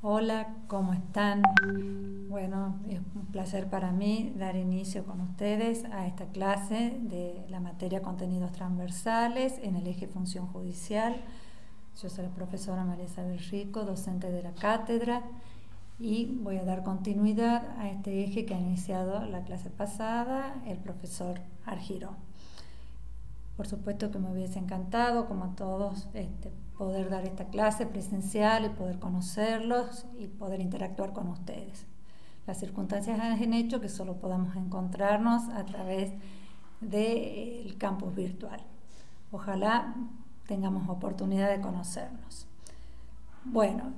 Hola, ¿cómo están? Bueno, es un placer para mí dar inicio con ustedes a esta clase de la materia contenidos transversales en el eje función judicial. Yo soy la profesora María Isabel Rico, docente de la cátedra, y voy a dar continuidad a este eje que ha iniciado la clase pasada el profesor Argiro. Por supuesto que me hubiese encantado, como a todos, poder dar esta clase presencial y poder conocerlos y poder interactuar con ustedes. Las circunstancias han hecho que solo podamos encontrarnos a través del campus virtual. Ojalá tengamos oportunidad de conocernos. Bueno,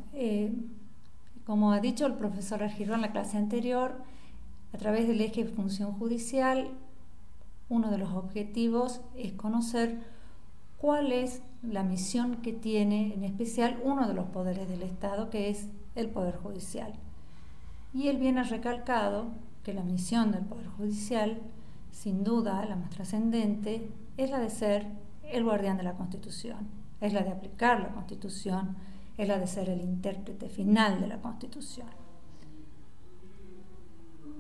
como ha dicho el profesor Argiro en la clase anterior, a través del eje función judicial, uno de los objetivos es conocer cuál es la misión que tiene en especial uno de los poderes del Estado, que es el Poder Judicial. Y él viene recalcado que la misión del Poder Judicial, sin duda la más trascendente, es la de ser el guardián de la Constitución, es la de aplicar la Constitución, es la de ser el intérprete final de la Constitución.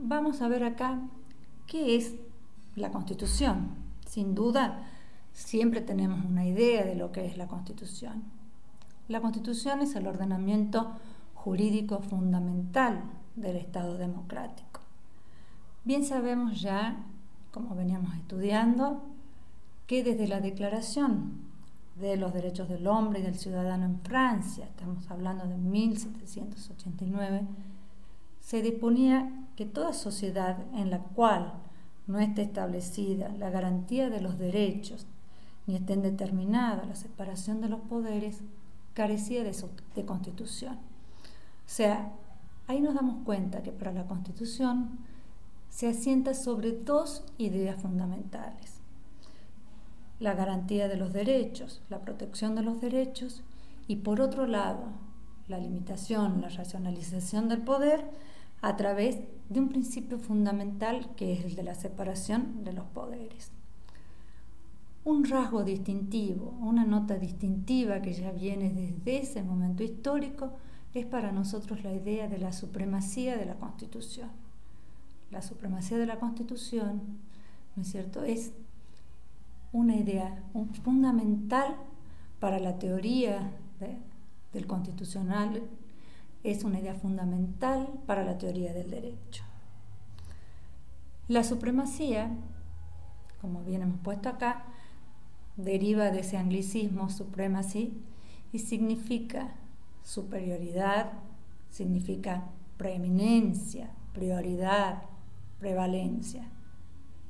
Vamos a ver acá qué es la Constitución. Sin duda, siempre tenemos una idea de lo que es la Constitución. La Constitución es el ordenamiento jurídico fundamental del Estado democrático. Bien sabemos ya, como veníamos estudiando, que desde la Declaración de los Derechos del Hombre y del Ciudadano en Francia, estamos hablando de 1789, se disponía que toda sociedad en la cual no esté establecida la garantía de los derechos ni estén determinada la separación de los poderes, carecía de Constitución. O sea, ahí nos damos cuenta que para la Constitución se asienta sobre dos ideas fundamentales: la garantía de los derechos, la protección de los derechos, y por otro lado, la limitación, la racionalización del poder a través de un principio fundamental que es el de la separación de los poderes. Un rasgo distintivo, una nota distintiva que ya viene desde ese momento histórico, es para nosotros la idea de la supremacía de la Constitución. La supremacía de la Constitución, ¿no es cierto?, es una idea fundamental para la teoría del constitucional, es una idea fundamental para la teoría del derecho. La supremacía, como bien hemos puesto acá, deriva de ese anglicismo supremacy y significa superioridad, significa preeminencia, prioridad, prevalencia.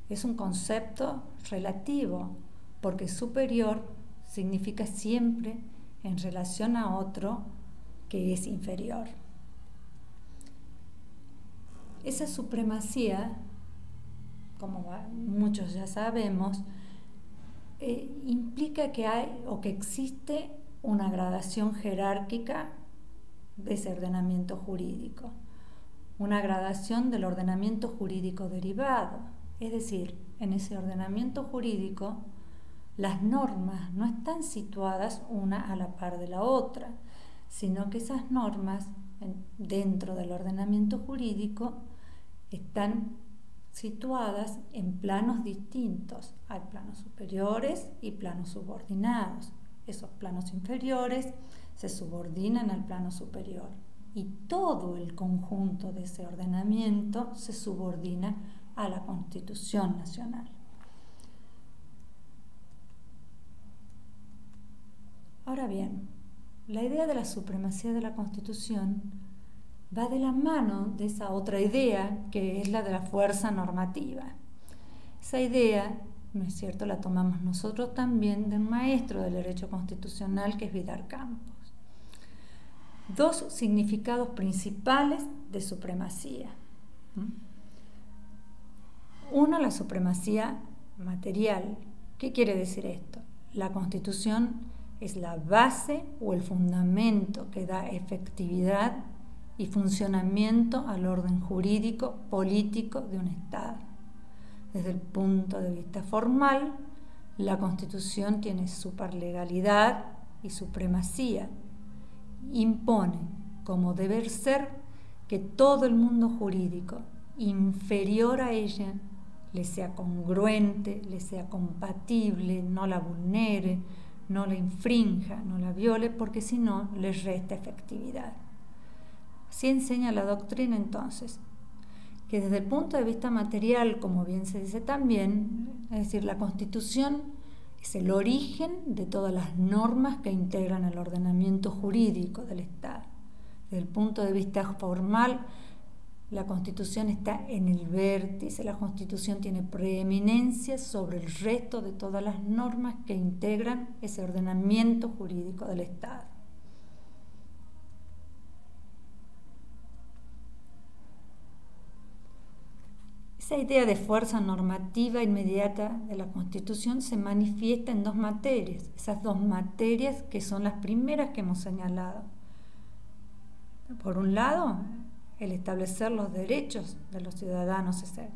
Es un concepto relativo, porque superior significa siempre en relación a otro que es inferior. Esa supremacía, como muchos ya sabemos, implica que hay o que existe una gradación jerárquica de ese ordenamiento jurídico, una gradación del ordenamiento jurídico derivado. Es decir, en ese ordenamiento jurídico, las normas no están situadas una a la par de la otra, sino que esas normas dentro del ordenamiento jurídico están situadas en planos distintos. Hay planos superiores y planos subordinados. Esos planos inferiores se subordinan al plano superior y todo el conjunto de ese ordenamiento se subordina a la Constitución Nacional. Ahora bien, la idea de la supremacía de la Constitución va de la mano de esa otra idea que es la de la fuerza normativa. Esa idea, ¿no es cierto?, la tomamos nosotros también del maestro del derecho constitucional, que es Vidal Campos. Dos significados principales de supremacía. Uno, la supremacía material. ¿Qué quiere decir esto? La Constitución es la base o el fundamento que da efectividad y funcionamiento al orden jurídico político de un Estado. Desde el punto de vista formal, la Constitución tiene superlegalidad y supremacía. Impone como deber ser que todo el mundo jurídico inferior a ella le sea congruente, le sea compatible, no la vulnere, no la infrinja, no la viole, porque si no, le resta efectividad. Así enseña la doctrina entonces, que desde el punto de vista material, como bien se dice también, es decir, la Constitución es el origen de todas las normas que integran el ordenamiento jurídico del Estado. Desde el punto de vista formal, la Constitución está en el vértice, la Constitución tiene preeminencia sobre el resto de todas las normas que integran ese ordenamiento jurídico del Estado. Esa idea de fuerza normativa inmediata de la Constitución se manifiesta en dos materias, esas dos materias que son las primeras que hemos señalado. Por un lado, el establecer los derechos de los ciudadanos, esa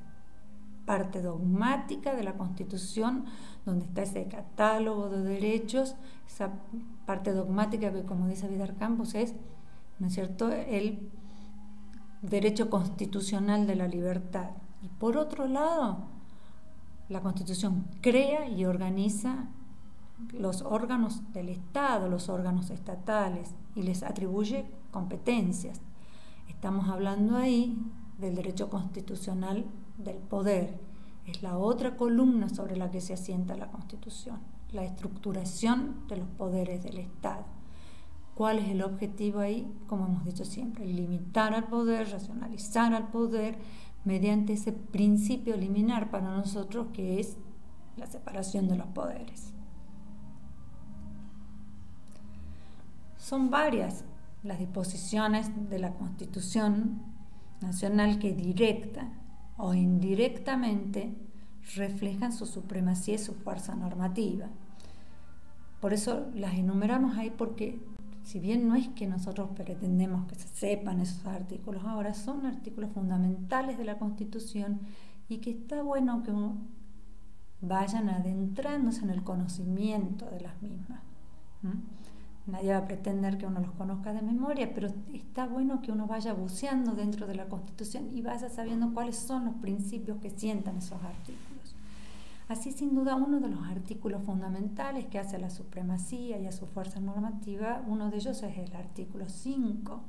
parte dogmática de la Constitución, donde está ese catálogo de derechos, esa parte dogmática que, como dice Vidal Campos, es, ¿no es cierto?, el derecho constitucional de la libertad. Y por otro lado, la Constitución crea y organiza los órganos del Estado, los órganos estatales, y les atribuye competencias. Estamos hablando ahí del derecho constitucional del poder. Es la otra columna sobre la que se asienta la Constitución, la estructuración de los poderes del Estado. ¿Cuál es el objetivo ahí? Como hemos dicho siempre, limitar al poder, racionalizar al poder, mediante ese principio liminar para nosotros que es la separación de los poderes. Son varias las disposiciones de la Constitución Nacional que directa o indirectamente reflejan su supremacía y su fuerza normativa. Por eso las enumeramos ahí, porque si bien no es que nosotros pretendemos que se sepan esos artículos ahora, son artículos fundamentales de la Constitución y que está bueno que vayan adentrándose en el conocimiento de las mismas. Nadie va a pretender que uno los conozca de memoria, pero está bueno que uno vaya buceando dentro de la Constitución y vaya sabiendo cuáles son los principios que sientan esos artículos. Así, sin duda, uno de los artículos fundamentales que hace a la supremacía y a su fuerza normativa, uno de ellos es el artículo 5,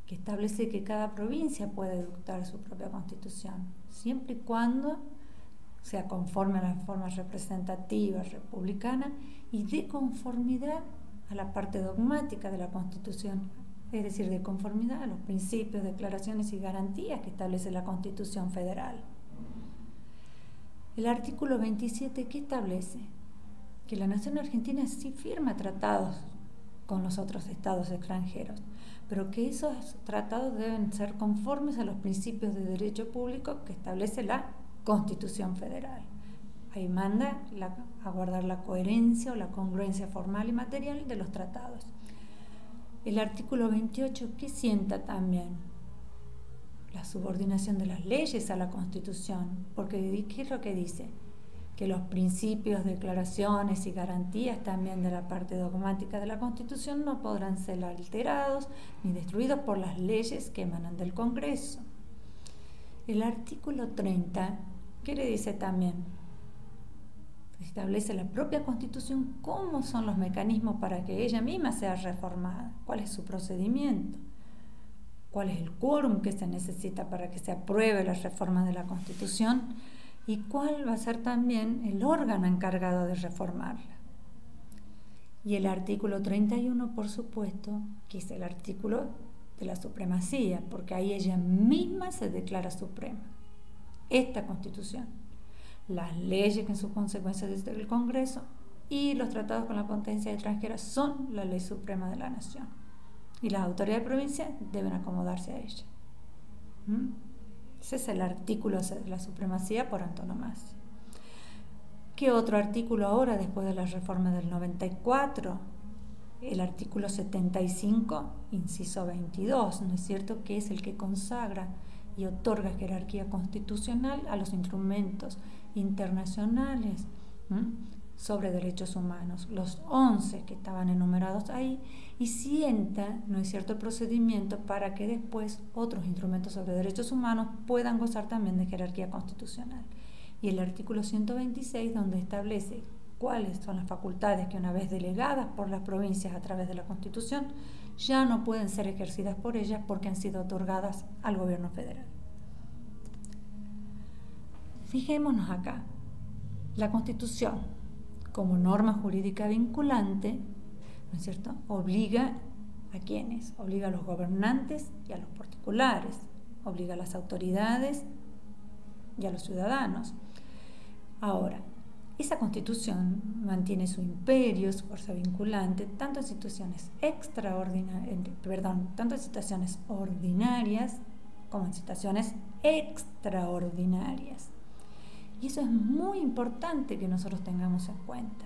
que establece que cada provincia puede dictar su propia Constitución, siempre y cuando sea conforme a las formas representativas, republicanas, y de conformidad a la parte dogmática de la Constitución, es decir, de conformidad a los principios, declaraciones y garantías que establece la Constitución Federal. El artículo 27, ¿qué establece? Que la nación argentina sí firma tratados con los otros estados extranjeros, pero que esos tratados deben ser conformes a los principios de derecho público que establece la Constitución Federal. Ahí manda a guardar la coherencia o la congruencia formal y material de los tratados. El artículo 28, ¿qué sienta también? La subordinación de las leyes a la Constitución, porque ¿qué es lo que dice? Que los principios, declaraciones y garantías también de la parte dogmática de la Constitución no podrán ser alterados ni destruidos por las leyes que emanan del Congreso. El artículo 30, ¿qué le dice también? Establece la propia Constitución cómo son los mecanismos para que ella misma sea reformada, cuál es su procedimiento, cuál es el quórum que se necesita para que se apruebe la reforma de la Constitución y cuál va a ser también el órgano encargado de reformarla. Y el artículo 31, por supuesto, que es el artículo de la supremacía, porque ahí ella misma se declara suprema. Esta Constitución, las leyes que en su consecuencia desde el Congreso y los tratados con la potencia extranjera son la ley suprema de la nación. Y las autoridades provinciales deben acomodarse a ella. Ese es el artículo de la supremacía por antonomasia. ¿Qué otro artículo ahora, después de la reforma del 94? El artículo 75, inciso 22, ¿no es cierto?, que es el que consagra y otorga jerarquía constitucional a los instrumentos internacionales sobre derechos humanos, los 11 que estaban enumerados ahí, y sienta, ¿no es cierto?, el procedimiento para que después otros instrumentos sobre derechos humanos puedan gozar también de jerarquía constitucional. Y el artículo 126, donde establece cuáles son las facultades que una vez delegadas por las provincias a través de la Constitución, ya no pueden ser ejercidas por ellas porque han sido otorgadas al gobierno federal. Fijémonos acá, la Constitución, como norma jurídica vinculante, ¿no es cierto?, obliga a quienes, obliga a los gobernantes y a los particulares, obliga a las autoridades y a los ciudadanos. Ahora, esa Constitución mantiene su imperio, su fuerza vinculante, tanto en situaciones ordinarias como en situaciones extraordinarias. Y eso es muy importante que nosotros tengamos en cuenta.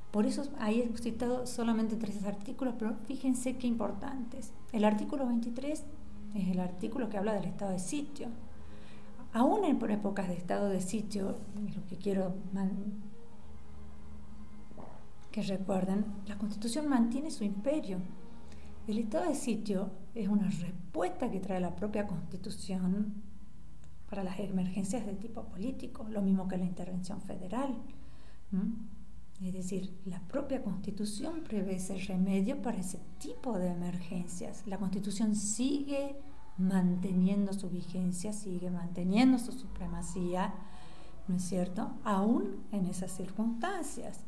Por eso ahí he citado solamente 3 artículos, pero fíjense qué importantes. El artículo 23 es el artículo que habla del estado de sitio. Aún en épocas de estado de sitio, lo que quiero que recuerden, la Constitución mantiene su imperio. El estado de sitio es una respuesta que trae la propia Constitución para las emergencias de tipo político, lo mismo que la intervención federal. Es decir, la propia Constitución prevé ese remedio para ese tipo de emergencias. La Constitución sigue manteniendo su vigencia, sigue manteniendo su supremacía, ¿no es cierto?, aún en esas circunstancias.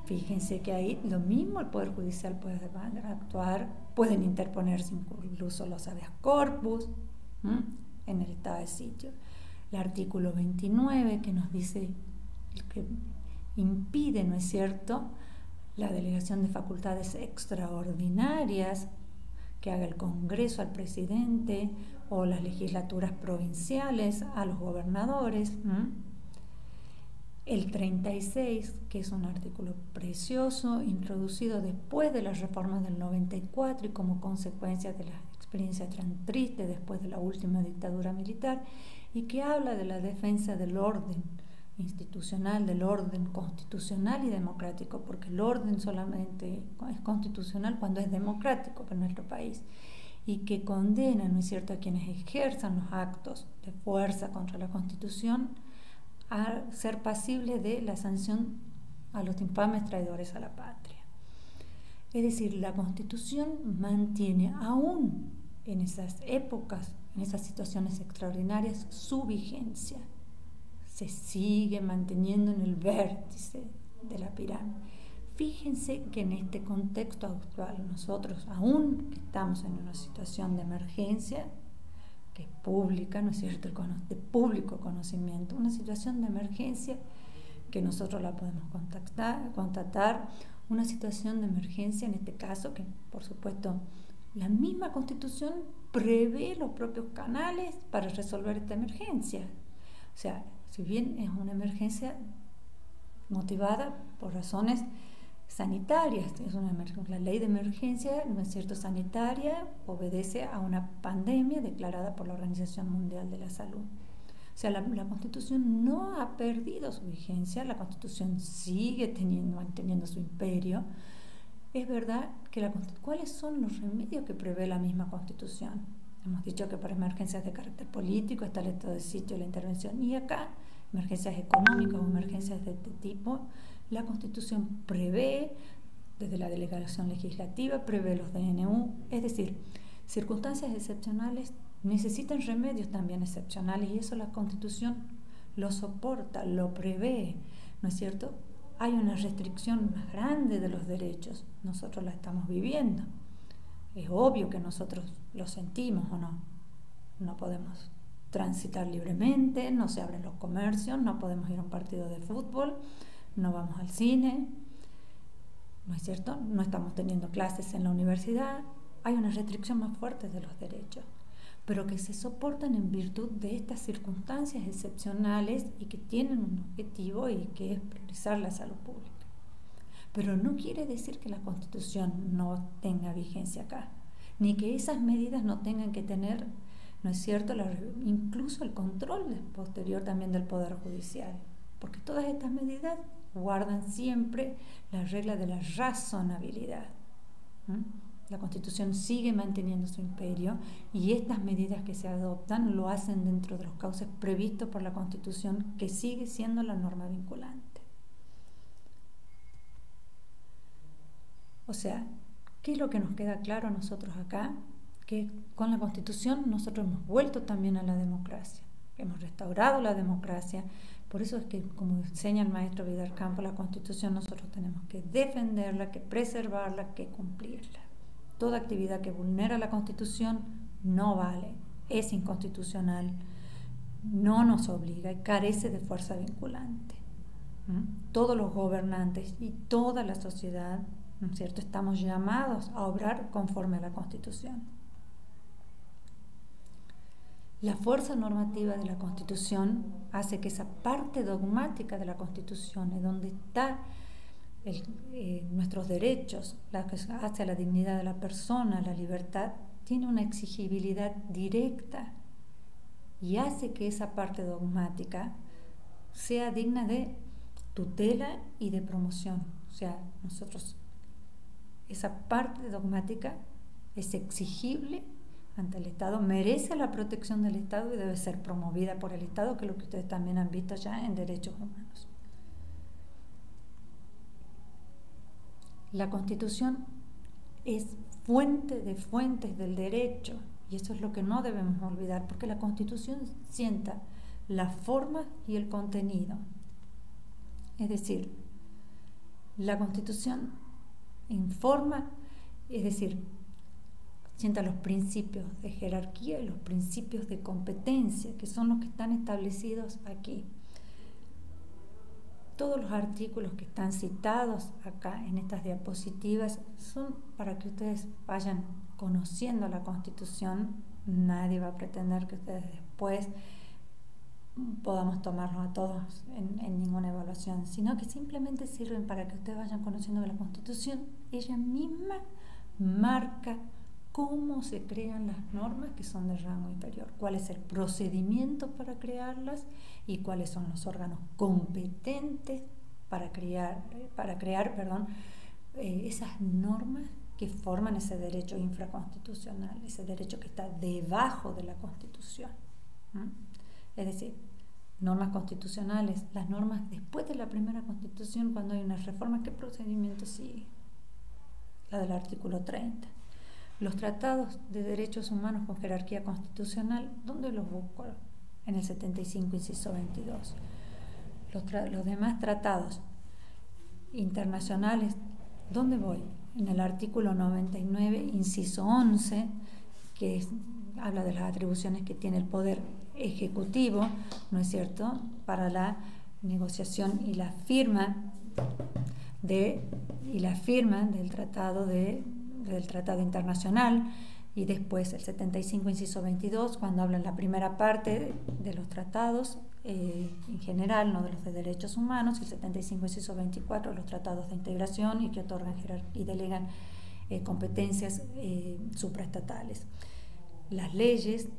Fíjense que ahí lo mismo el Poder Judicial puede actuar, pueden interponerse incluso los habeas corpus en el estado de sitio. El artículo 29 que nos dice que impide, ¿no es cierto?, la delegación de facultades extraordinarias que haga el Congreso al presidente o las legislaturas provinciales a los gobernadores. El 36, que es un artículo precioso, introducido después de las reformas del 94 y como consecuencia de la experiencia tan triste después de la última dictadura militar, y que habla de la defensa del orden institucional, del orden constitucional y democrático, porque el orden solamente es constitucional cuando es democrático para nuestro país, y que condena, ¿no es cierto?, a quienes ejerzan los actos de fuerza contra la Constitución a ser pasibles de la sanción a los infames traidores a la patria. Es decir, la Constitución mantiene aún en esas épocas, en esas situaciones extraordinarias, su vigencia. Se sigue manteniendo en el vértice de la pirámide. Fíjense que en este contexto actual nosotros, aún estamos en una situación de emergencia, que es pública, ¿no es cierto?, de público conocimiento, una situación de emergencia que nosotros la podemos constatar, una situación de emergencia en este caso que, por supuesto, la misma Constitución prevé los propios canales para resolver esta emergencia. O sea, si bien es una emergencia motivada por razones sanitarias, es una emergencia, la ley de emergencia, ¿no es cierto?, sanitaria, obedece a una pandemia declarada por la Organización Mundial de la Salud. O sea, la Constitución no ha perdido su vigencia, la Constitución sigue manteniendo su imperio. Es verdad que ¿cuáles son los remedios que prevé la misma Constitución? Hemos dicho que para emergencias de carácter político está el estado de sitio, la intervención, y acá, emergencias económicas o emergencias de este tipo, la Constitución prevé, desde la delegación legislativa, prevé los DNU, es decir, circunstancias excepcionales necesitan remedios también excepcionales, y eso la Constitución lo soporta, lo prevé, ¿no es cierto? Hay una restricción más grande de los derechos, nosotros la estamos viviendo. Es obvio que nosotros lo sentimos o no. No podemos transitar libremente, no se abren los comercios, no podemos ir a un partido de fútbol, no vamos al cine, ¿no es cierto? No estamos teniendo clases en la universidad. Hay una restricción más fuerte de los derechos, pero que se soportan en virtud de estas circunstancias excepcionales y que tienen un objetivo, y que es priorizar la salud pública. Pero no quiere decir que la Constitución no tenga vigencia acá, ni que esas medidas no tengan que tener, ¿no es cierto?, incluso el control posterior también del Poder Judicial, porque todas estas medidas guardan siempre la regla de la razonabilidad. La Constitución sigue manteniendo su imperio y estas medidas que se adoptan lo hacen dentro de los cauces previstos por la Constitución, que sigue siendo la norma vinculante. O sea, ¿qué es lo que nos queda claro a nosotros acá? Que con la Constitución nosotros hemos vuelto también a la democracia, hemos restaurado la democracia. Por eso es que, como enseña el maestro Vidal Campos, la Constitución nosotros tenemos que defenderla, que preservarla, que cumplirla. Toda actividad que vulnera la Constitución no vale, es inconstitucional, no nos obliga y carece de fuerza vinculante. Todos los gobernantes y toda la sociedad, ¿no es cierto?, estamos llamados a obrar conforme a la Constitución. La fuerza normativa de la Constitución hace que esa parte dogmática de la Constitución, en donde están nuestros derechos, la que hace a la dignidad de la persona, la libertad, tiene una exigibilidad directa y hace que esa parte dogmática sea digna de tutela y de promoción. O sea, nosotros, esa parte dogmática es exigible ante el Estado, merece la protección del Estado y debe ser promovida por el Estado, que es lo que ustedes también han visto ya en derechos humanos. La Constitución es fuente de fuentes del derecho, y eso es lo que no debemos olvidar, porque la Constitución sienta la forma y el contenido. Es decir, la Constitución informa, es decir, sienta los principios de jerarquía y los principios de competencia, que son los que están establecidos aquí. Todos los artículos que están citados acá en estas diapositivas son para que ustedes vayan conociendo la Constitución. Nadie va a pretender que ustedes después podamos tomarlos a todos en ninguna evaluación, sino que simplemente sirven para que ustedes vayan conociendo la Constitución. Ella misma marca cómo se crean las normas que son de rango inferior, cuál es el procedimiento para crearlas y cuáles son los órganos competentes para crear esas normas que forman ese derecho infraconstitucional, ese derecho que está debajo de la Constitución. Es decir, normas constitucionales, las normas después de la primera Constitución, cuando hay una reforma, ¿qué procedimiento sigue? La del artículo 30. Los tratados de derechos humanos con jerarquía constitucional, ¿dónde los busco? En el 75, inciso 22. Los demás tratados internacionales, ¿dónde voy? En el artículo 99, inciso 11, que habla de las atribuciones que tiene el Poder Ejecutivo, ¿no es cierto?, para la negociación y la firma del tratado internacional. Y después el 75, inciso 22, cuando habla en la primera parte de los tratados en general, no de los de derechos humanos, y el 75, inciso 24, los tratados de integración y que otorgan y delegan competencias supraestatales. Las leyes,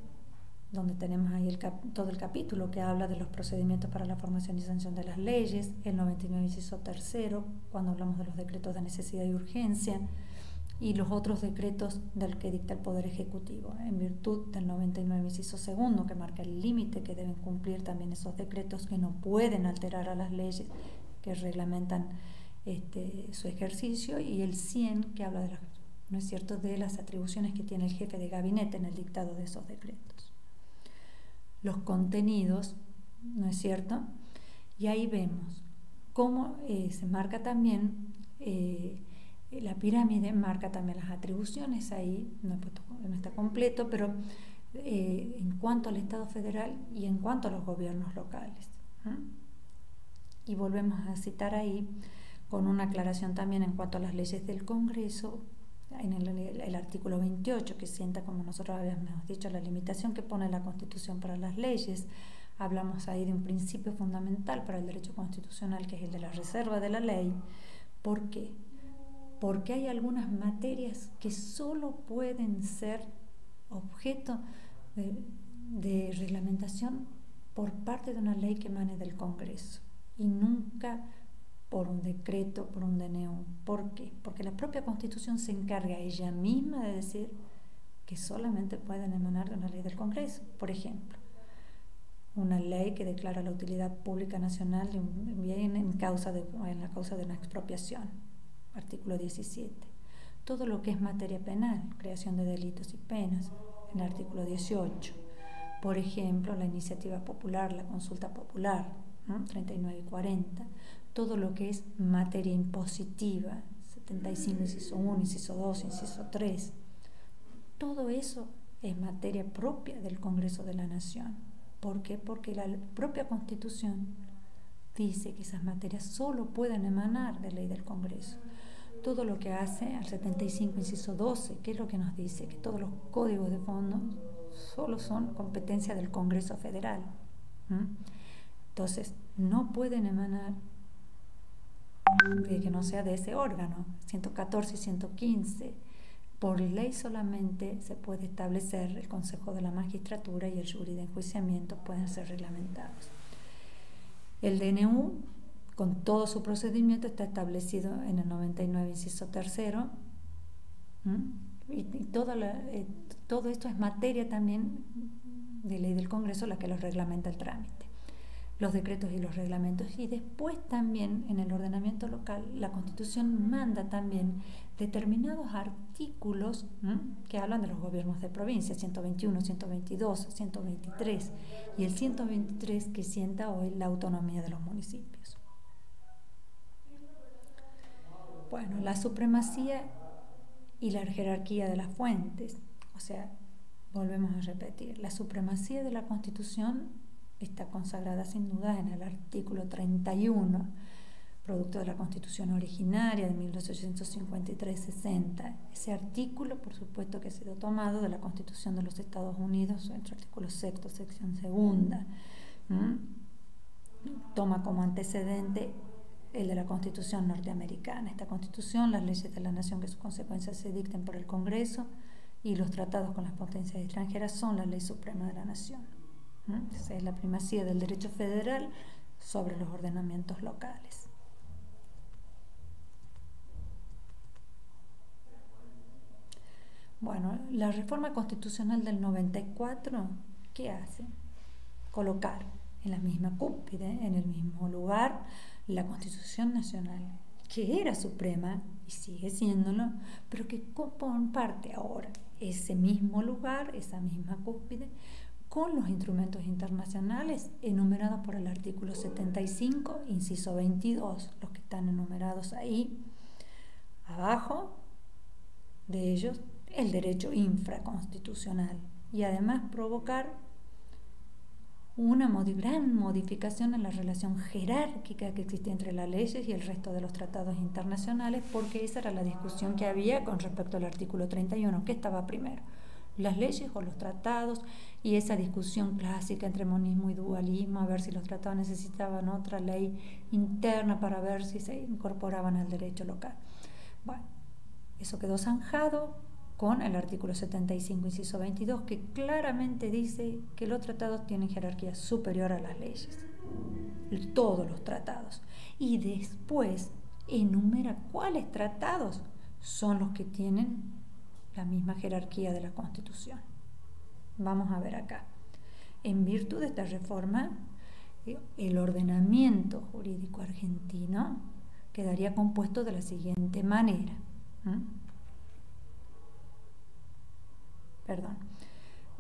donde tenemos ahí todo el capítulo que habla de los procedimientos para la formación y sanción de las leyes, el 99, inciso 3, cuando hablamos de los decretos de necesidad y urgencia, y los otros decretos del que dicta el Poder Ejecutivo, en virtud del 99, inciso 2, que marca el límite que deben cumplir también esos decretos, que no pueden alterar a las leyes que reglamentan su ejercicio, y el 100, que habla ¿no es cierto?, de las atribuciones que tiene el jefe de gabinete en el dictado de esos decretos. Los contenidos, ¿no es cierto? Y ahí vemos cómo se marca también la pirámide, marca también las atribuciones. Ahí no está completo, pero en cuanto al Estado federal y en cuanto a los gobiernos locales. Y volvemos a citar ahí con una aclaración también en cuanto a las leyes del Congreso, en el artículo 28, que sienta, como nosotros habíamos dicho, la limitación que pone la Constitución para las leyes. Hablamos ahí de un principio fundamental para el derecho constitucional, que es el de la reserva de la ley. ¿Por qué? Porque hay algunas materias que solo pueden ser objeto de reglamentación por parte de una ley que emane del Congreso, y nunca por un decreto, por un DNU. ¿Por qué? Porque la propia Constitución se encarga ella misma de decir que solamente pueden emanar de una ley del Congreso. Por ejemplo, una ley que declara la utilidad pública nacional de un bien en la causa de una expropiación, artículo 17. Todo lo que es materia penal, creación de delitos y penas, en el artículo 18. Por ejemplo, la iniciativa popular, la consulta popular, 39 y 40. Todo lo que es materia impositiva, 75, inciso 1, inciso 2, inciso 3. Todo eso es materia propia del Congreso de la Nación. ¿Por qué? Porque la propia Constitución dice que esas materias solo pueden emanar de ley del Congreso. Todo lo que hace al 75, inciso 12, ¿qué es lo que nos dice? Que todos los códigos de fondo solo son competencia del Congreso Federal. Entonces, no pueden emanar de que no sea de ese órgano. 114 y 115. Por ley solamente se puede establecer el Consejo de la Magistratura y el jury de enjuiciamiento pueden ser reglamentados. El DNU, con todo su procedimiento, está establecido en el 99, inciso 3. Y todo esto es materia también de ley del Congreso, la que los reglamenta el trámite, los decretos y los reglamentos. Y después también en el ordenamiento local la Constitución manda también determinados artículos que hablan de los gobiernos de provincia, 121, 122, 123 y el 123 que sienta hoy la autonomía de los municipios. Bueno, la supremacía y la jerarquía de las fuentes, o sea, volvemos a repetir, la supremacía de la Constitución está consagrada sin duda en el artículo 31, producto de la Constitución originaria de 1853-60. Ese artículo, por supuesto, que ha sido tomado de la Constitución de los Estados Unidos, en su artículo 6, sección 2, toma como antecedente el de la Constitución norteamericana. Esta Constitución, las leyes de la nación que sus consecuencias se dicten por el Congreso y los tratados con las potencias extranjeras son la ley suprema de la nación. Esa es la primacía del derecho federal sobre los ordenamientos locales. Bueno, la reforma constitucional del 94, ¿qué hace? Colocar en la misma cúspide, en el mismo lugar, la Constitución Nacional, que era suprema y sigue siéndolo, pero que comparte ahora ese mismo lugar, esa misma cúspide, con los instrumentos internacionales enumerados por el artículo 75, inciso 22, los que están enumerados ahí. Abajo de ellos, el derecho infraconstitucional, y además provocar una gran modificación en la relación jerárquica que existía entre las leyes y el resto de los tratados internacionales, porque esa era la discusión que había con respecto al artículo 31, ¿qué estaba primero? ¿Las leyes o los tratados? Y esa discusión clásica entre monismo y dualismo, a ver si los tratados necesitaban otra ley interna para ver si se incorporaban al derecho local. Bueno, eso quedó zanjado con el artículo 75, inciso 22, que claramente dice que los tratados tienen jerarquía superior a las leyes, todos los tratados, y después enumera cuáles tratados son los que tienen la misma jerarquía de la Constitución. Vamos a ver acá. En virtud de esta reforma, el ordenamiento jurídico argentino quedaría compuesto de la siguiente manera.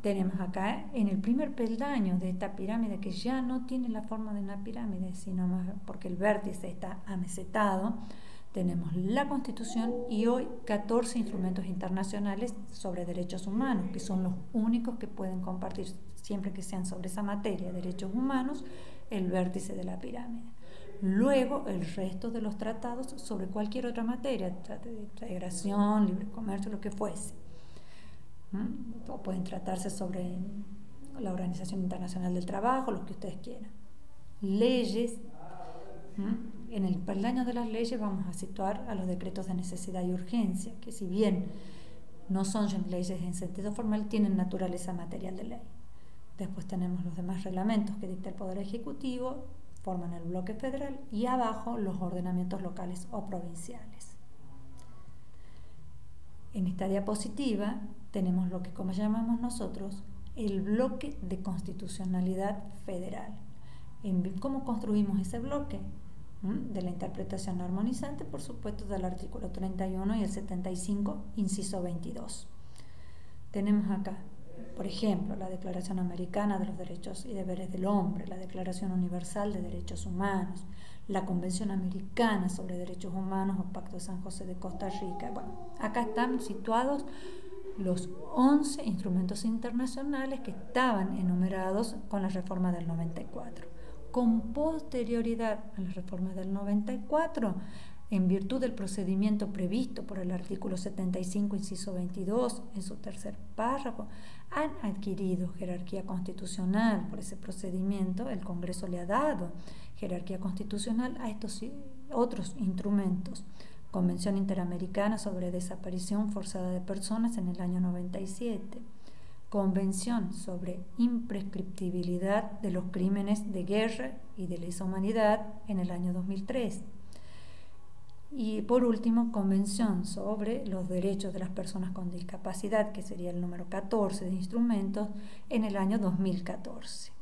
Tenemos acá en el primer peldaño de esta pirámide, que ya no tiene la forma de una pirámide, sino más porque el vértice está amesetado, tenemos la Constitución y hoy 14 instrumentos internacionales sobre derechos humanos, que son los únicos que pueden compartir, siempre que sean sobre esa materia, derechos humanos, el vértice de la pirámide. Luego, el resto de los tratados sobre cualquier otra materia, de integración, libre comercio, lo que fuese. O pueden tratarse sobre la Organización Internacional del Trabajo, lo que ustedes quieran. Leyes. En el peldaño de las leyes vamos a situar a los decretos de necesidad y urgencia, que si bien no son leyes en sentido formal, tienen naturaleza material de ley. Después tenemos los demás reglamentos que dicta el Poder Ejecutivo forman el bloque federal, y abajo los ordenamientos locales o provinciales. En esta diapositiva tenemos lo que, como llamamos nosotros, el bloque de constitucionalidad federal. ¿Cómo construimos ese bloque? De la interpretación armonizante, por supuesto, del artículo 31 y el 75, inciso 22. Tenemos acá, por ejemplo, la Declaración Americana de los Derechos y Deberes del Hombre, la Declaración Universal de Derechos Humanos, la Convención Americana sobre Derechos Humanos o Pacto de San José de Costa Rica. Bueno, acá están situados los 11 instrumentos internacionales que estaban enumerados con la reforma del 94. Con posterioridad a las reformas del 94, en virtud del procedimiento previsto por el artículo 75, inciso 22, en su tercer párrafo, han adquirido jerarquía constitucional. Por ese procedimiento, el Congreso le ha dado jerarquía constitucional a estos otros instrumentos. Convención Interamericana sobre Desaparición Forzada de Personas en el año 97. Convención sobre imprescriptibilidad de los crímenes de guerra y de lesa humanidad en el año 2003. Y por último, Convención sobre los derechos de las personas con discapacidad, que sería el número 14 de instrumentos, en el año 2014.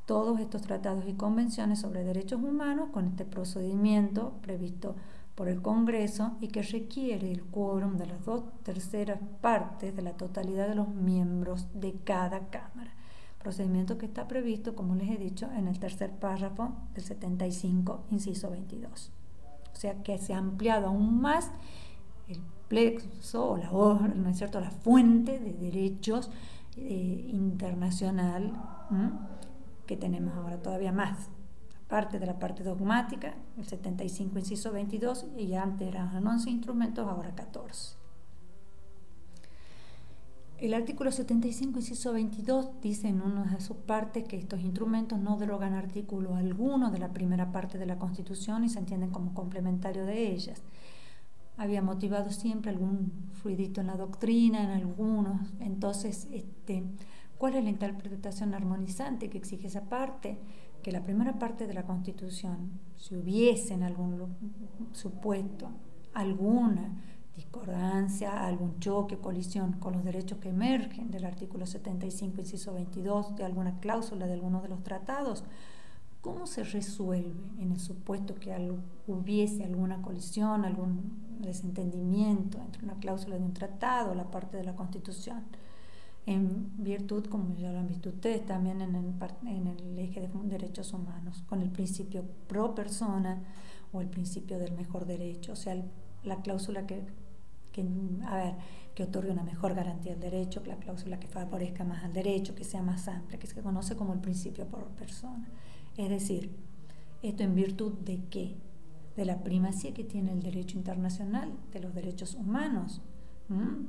Todos estos tratados y convenciones sobre derechos humanos con este procedimiento previsto por el Congreso y que requiere el quórum de las 2/3 partes de la totalidad de los miembros de cada Cámara. Procedimiento que está previsto, como les he dicho, en el tercer párrafo del 75, inciso 22. O sea que se ha ampliado aún más el plexo o ¿no es cierto?, la fuente de derechos internacional que tenemos ahora todavía más. Aparte de la parte dogmática, el 75, inciso 22, y ya antes eran 11 instrumentos, ahora 14. El artículo 75, inciso 22, dice en una de sus partes que estos instrumentos no derogan artículo alguno de la primera parte de la Constitución y se entienden como complementarios de ellas. Había motivado siempre algún ruidito en la doctrina, en algunos. Entonces, ¿cuál es la interpretación armonizante que exige esa parte? Que la primera parte de la Constitución, si hubiese en algún supuesto alguna discordancia, algún choque, colisión con los derechos que emergen del artículo 75, inciso 22, de alguna cláusula de alguno de los tratados, ¿cómo se resuelve en el supuesto que hubiese alguna colisión, algún desentendimiento entre una cláusula de un tratado o la parte de la Constitución? En virtud, como ya lo han visto ustedes, también en el eje de derechos humanos, con el principio pro persona o el principio del mejor derecho, o sea, la cláusula que otorgue una mejor garantía del derecho, la cláusula que favorezca más al derecho, que sea más amplia, que se conoce como el principio pro persona. Es decir, esto en virtud de ¿qué? De la primacía que tiene el derecho internacional de los derechos humanos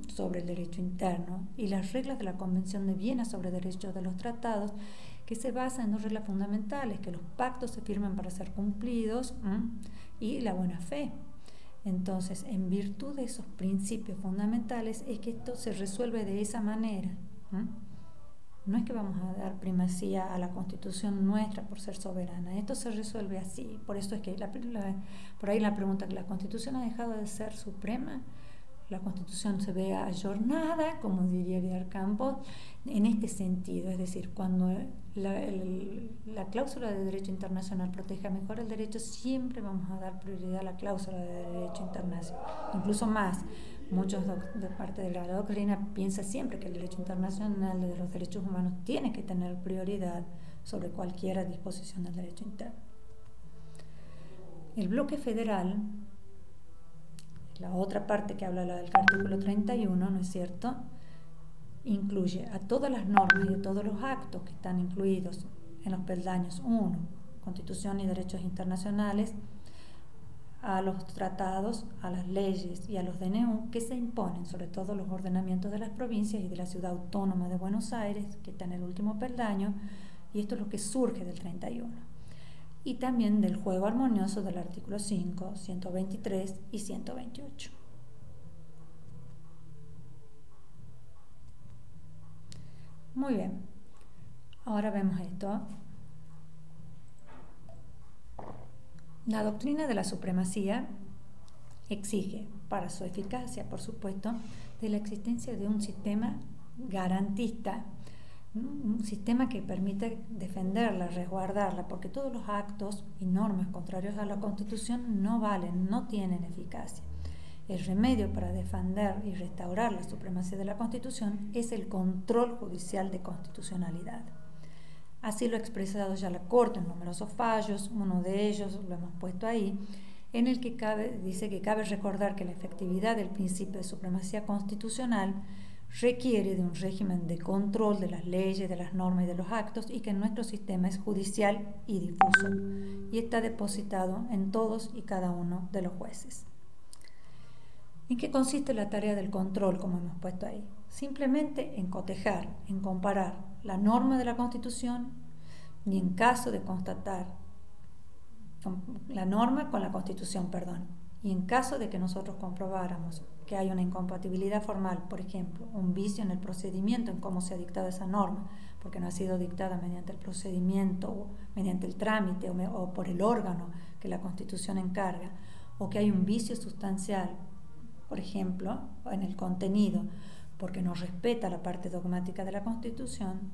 sobre el derecho interno y las reglas de la Convención de Viena sobre derechos de los tratados, que se basan en dos reglas fundamentales: que los pactos se firman para ser cumplidos y la buena fe. Entonces, en virtud de esos principios fundamentales es que esto se resuelve de esa manera. No es que vamos a dar primacía a la Constitución nuestra por ser soberana, esto se resuelve así. Por eso es que por ahí la pregunta, que la Constitución ha dejado de ser suprema. La Constitución se ve ayornada, como diría Vidal Campos, en este sentido, es decir, cuando la cláusula de derecho internacional proteja mejor el derecho, siempre vamos a dar prioridad a la cláusula de derecho internacional, incluso más. Muchos de parte de la doctrina piensan siempre que el derecho internacional de los derechos humanos tiene que tener prioridad sobre cualquier disposición del derecho interno. El bloque federal, la otra parte que habla del artículo 31, ¿no es cierto?, incluye a todas las normas y a todos los actos que están incluidos en los peldaños 1, Constitución y derechos internacionales, a los tratados, a las leyes y a los DNU que se imponen, sobre todo los ordenamientos de las provincias y de la Ciudad Autónoma de Buenos Aires, que está en el último peldaño, y esto es lo que surge del 31. Y también del juego armonioso del artículo 5, 123 y 128. Muy bien, ahora vemos esto. La doctrina de la supremacía exige, para su eficacia, por supuesto, de la existencia de un sistema garantista, un sistema que permita defenderla, resguardarla, porque todos los actos y normas contrarios a la Constitución no valen, no tienen eficacia. El remedio para defender y restaurar la supremacía de la Constitución es el control judicial de constitucionalidad. Así lo ha expresado ya la Corte en numerosos fallos, uno de ellos lo hemos puesto ahí, en el que dice que cabe recordar que la efectividad del principio de supremacía constitucional requiere de un régimen de control de las leyes, de las normas y de los actos, y que nuestro sistema es judicial y difuso, y está depositado en todos y cada uno de los jueces. ¿En qué consiste la tarea del control, como hemos puesto ahí? Simplemente en cotejar, en comparar la norma de la Constitución y en caso de constatar la norma con la Constitución, y en caso de que nosotros comprobáramos que hay una incompatibilidad formal, por ejemplo, un vicio en el procedimiento en cómo se ha dictado esa norma, porque no ha sido dictada mediante el procedimiento o mediante el trámite o por el órgano que la Constitución encarga, o que hay un vicio sustancial, por ejemplo, en el contenido, porque no respeta la parte dogmática de la Constitución,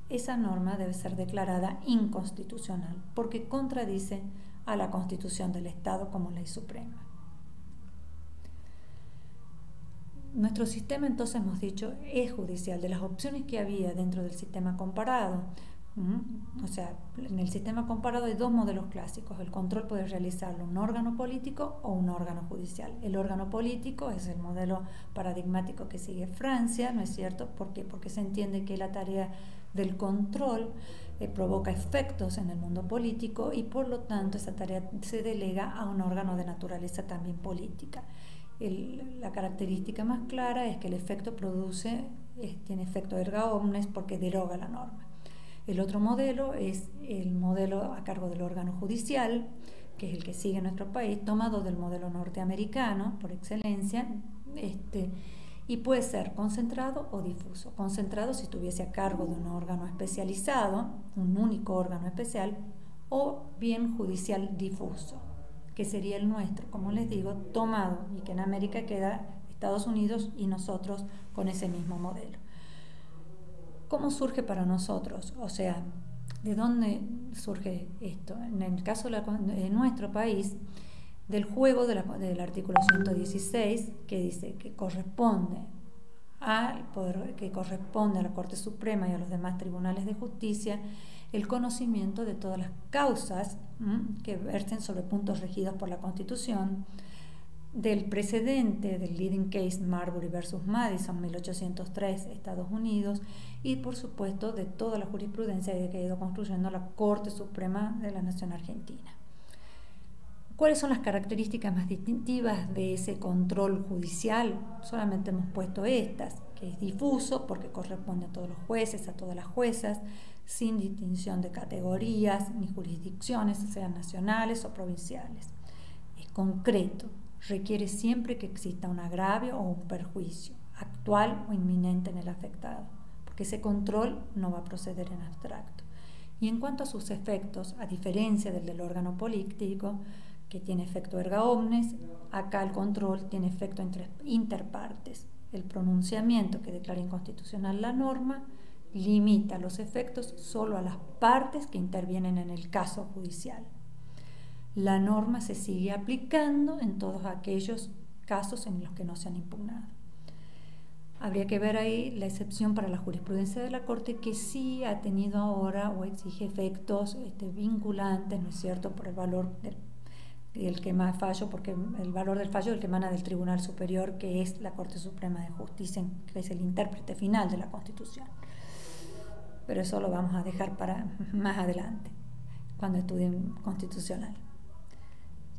esa norma debe ser declarada inconstitucional, porque contradice a la Constitución del Estado como ley suprema. Nuestro sistema, entonces, hemos dicho, es judicial. De las opciones que había dentro del sistema comparado, o sea, en el sistema comparado hay dos modelos clásicos. El control puede realizarlo un órgano político o un órgano judicial. El órgano político es el modelo paradigmático que sigue Francia, ¿no es cierto? ¿Por qué? Porque se entiende que la tarea del control provoca efectos en el mundo político y por lo tanto esa tarea se delega a un órgano de naturaleza también política. La característica más clara es que el efecto tiene efecto erga omnes porque deroga la norma. El otro modelo es el modelo a cargo del órgano judicial, que es el que sigue nuestro país, tomado del modelo norteamericano por excelencia, y puede ser concentrado o difuso. Concentrado si estuviese a cargo de un órgano especializado, un único órgano especial, o bien judicial difuso, que sería el nuestro, como les digo, tomado, y que en América queda Estados Unidos y nosotros con ese mismo modelo. ¿Cómo surge para nosotros? O sea, ¿de dónde surge esto? En el caso de nuestro país, del juego del artículo 116, que dice que corresponde a la Corte Suprema y a los demás tribunales de justicia el conocimiento de todas las causas que versen sobre puntos regidos por la Constitución, del precedente del leading case Marbury versus Madison 1803 Estados Unidos, y por supuesto de toda la jurisprudencia que ha ido construyendo la Corte Suprema de la Nación Argentina. ¿Cuáles son las características más distintivas de ese control judicial? Solamente hemos puesto estas, que es difuso porque corresponde a todos los jueces, a todas las juezas, sin distinción de categorías ni jurisdicciones, sean nacionales o provinciales. Es concreto, requiere siempre que exista un agravio o un perjuicio, actual o inminente en el afectado, porque ese control no va a proceder en abstracto. Y en cuanto a sus efectos, a diferencia del órgano político, que tiene efecto erga omnes, acá el control tiene efecto entre interpartes. El pronunciamiento que declara inconstitucional la norma limita los efectos solo a las partes que intervienen en el caso judicial. La norma se sigue aplicando en todos aquellos casos en los que no se han impugnado. Habría que ver ahí la excepción para la jurisprudencia de la Corte, que sí ha tenido ahora o exige efectos vinculantes, ¿no es cierto?, por el valor del que más fallo, porque el valor del fallo es el que emana del Tribunal Superior, que es la Corte Suprema de Justicia, que es el intérprete final de la Constitución. Pero eso lo vamos a dejar para más adelante, cuando estudien constitucional.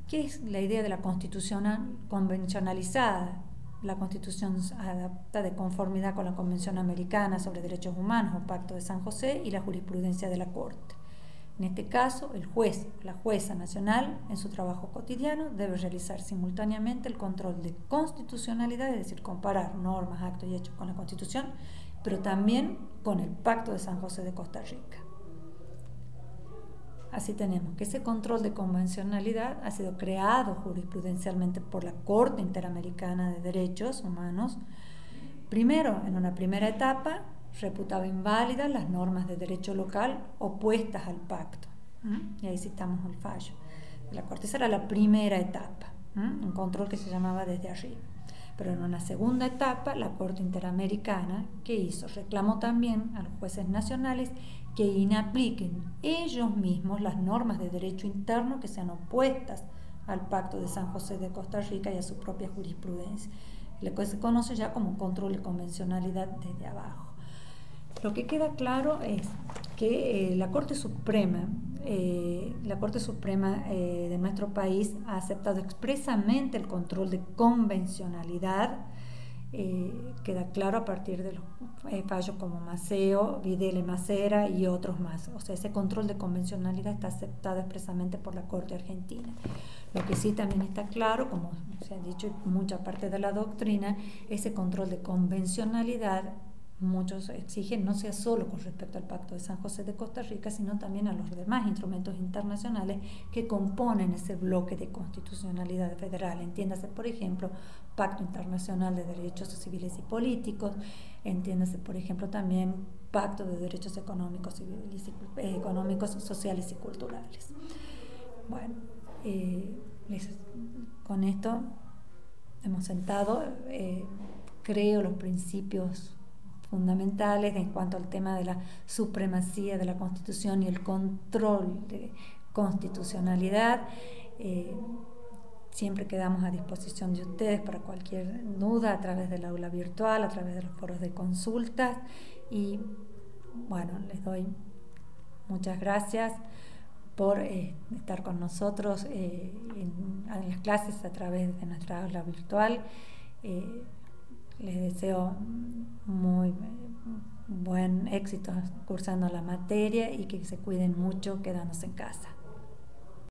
¿Qué es la idea de la constitución convencionalizada? La Constitución adapta de conformidad con la Convención Americana sobre Derechos Humanos o Pacto de San José y la jurisprudencia de la Corte. En este caso, el juez o la jueza nacional, en su trabajo cotidiano, debe realizar simultáneamente el control de constitucionalidad, es decir, comparar normas, actos y hechos con la Constitución, pero también con el Pacto de San José de Costa Rica. así tenemos que ese control de convencionalidad ha sido creado jurisprudencialmente por la Corte Interamericana de Derechos Humanos. Primero, en una primera etapa, reputaba inválidas las normas de derecho local opuestas al pacto. Y ahí citamos el fallo de la Corte. Esa era la primera etapa, un control que se llamaba desde arriba. Pero en una segunda etapa, la Corte Interamericana, ¿qué hizo? Reclamó también a los jueces nacionales que inapliquen ellos mismos las normas de derecho interno que sean opuestas al Pacto de San José de Costa Rica y a su propia jurisprudencia, lo que se conoce ya como control de convencionalidad desde abajo. Lo que queda claro es que la Corte Suprema de nuestro país ha aceptado expresamente el control de convencionalidad. Queda claro a partir de los fallos como Maceo, Videla y Macera y otros más. O sea, ese control de convencionalidad está aceptado expresamente por la Corte Argentina. Lo que sí también está claro, como se ha dicho en mucha parte de la doctrina, ese control de convencionalidad muchos exigen no sea solo con respecto al Pacto de San José de Costa Rica, sino también a los demás instrumentos internacionales que componen ese bloque de constitucionalidad federal. Entiéndase, por ejemplo, Pacto Internacional de Derechos Civiles y Políticos, entiéndase, por ejemplo, también Pacto de Derechos Económicos, Sociales y Culturales. Bueno, con esto hemos sentado, creo, los principios fundamentales en cuanto al tema de la supremacía de la Constitución y el control de constitucionalidad. Siempre quedamos a disposición de ustedes para cualquier duda a través del aula virtual, a través de los foros de consultas, y bueno, les doy muchas gracias por estar con nosotros en las clases a través de nuestra aula virtual. Les deseo muy buen éxito cursando la materia y que se cuiden mucho quedándose en casa.